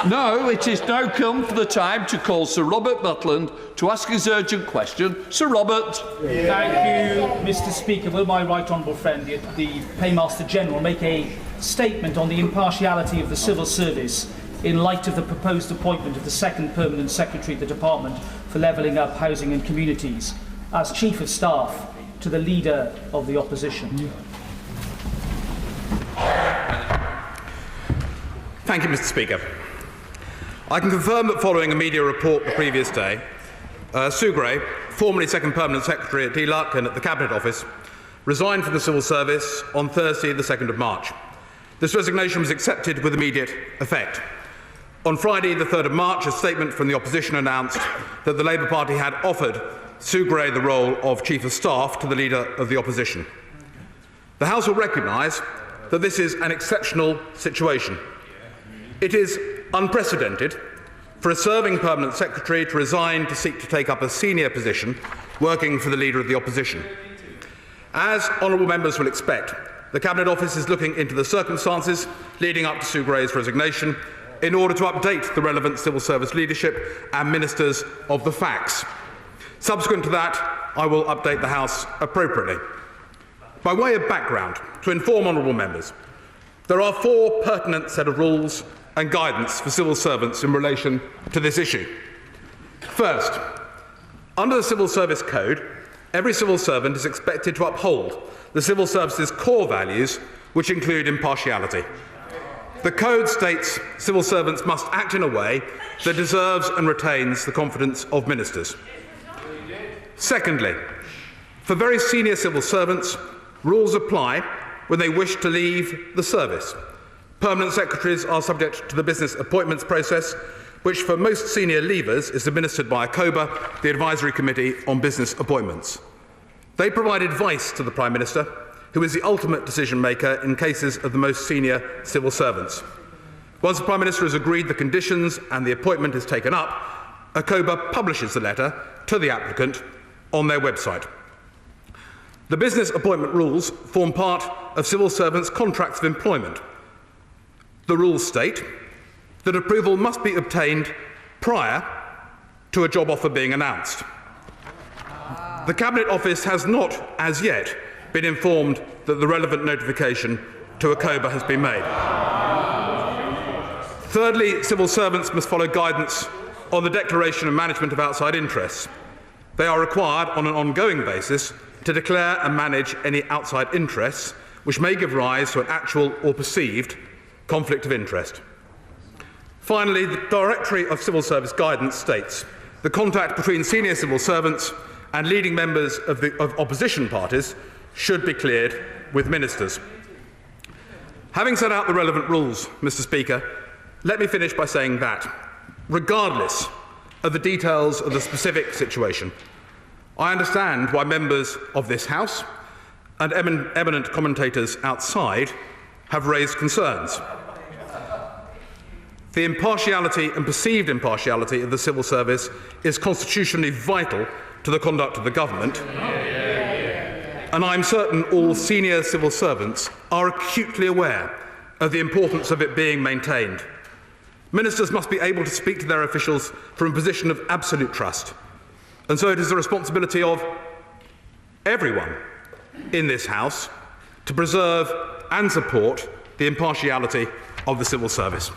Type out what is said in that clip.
No, it is now come for the time to call Sir Robert Buckland to ask his urgent question. Sir Robert. Thank you, Mr. Speaker. Will my right honourable friend, the Paymaster General, make a statement on the impartiality of the civil service in light of the proposed appointment of the second permanent secretary of the Department for Levelling Up Housing and Communities as Chief of Staff to the Leader of the Opposition? Thank you, Mr. Speaker. I can confirm that following a media report the previous day, Sue Gray, formerly Second Permanent Secretary at DLUC and at the Cabinet Office, resigned from the Civil Service on Thursday, the 2nd of March. This resignation was accepted with immediate effect. On Friday, the 3rd of March, a statement from the opposition announced that the Labour Party had offered Sue Gray the role of Chief of Staff to the Leader of the Opposition. The House will recognise that this is an exceptional situation. It is unprecedented for a serving Permanent Secretary to resign to seek to take up a senior position working for the Leader of the Opposition. As honourable members will expect, the Cabinet Office is looking into the circumstances leading up to Sue Gray's resignation in order to update the relevant civil service leadership and ministers of the facts. Subsequent to that, I will update the House appropriately. By way of background, to inform honourable members, there are 4 pertinent set of rules and guidance for civil servants in relation to this issue. First, under the Civil Service Code, every civil servant is expected to uphold the civil service's core values, which include impartiality. The Code states civil servants must act in a way that deserves and retains the confidence of ministers. Secondly, for very senior civil servants, rules apply when they wish to leave the service. Permanent secretaries are subject to the business appointments process, which for most senior leavers is administered by ACOBA, the Advisory Committee on Business Appointments. They provide advice to the Prime Minister, who is the ultimate decision maker in cases of the most senior civil servants. Once the Prime Minister has agreed the conditions and the appointment is taken up, ACOBA publishes the letter to the applicant on their website. The business appointment rules form part of civil servants' contracts of employment. The rules state that approval must be obtained prior to a job offer being announced. The Cabinet Office has not, as yet, been informed that the relevant notification to ACOBA has been made. Thirdly, civil servants must follow guidance on the declaration and management of outside interests. They are required on an ongoing basis to declare and manage any outside interests which may give rise to an actual or perceived conflict of interest. Finally, the Directory of Civil Service Guidance states the contact between senior civil servants and leading members of opposition parties should be cleared with ministers. Having set out the relevant rules, Mr. Speaker, let me finish by saying that, regardless of the details of the specific situation, I understand why members of this House and eminent commentators outside have raised concerns. The impartiality and perceived impartiality of the civil service is constitutionally vital to the conduct of the government, and I'm certain all senior civil servants are acutely aware of the importance of it being maintained. Ministers must be able to speak to their officials from a position of absolute trust, and so it is the responsibility of everyone in this House to preserve and support the impartiality of the civil service.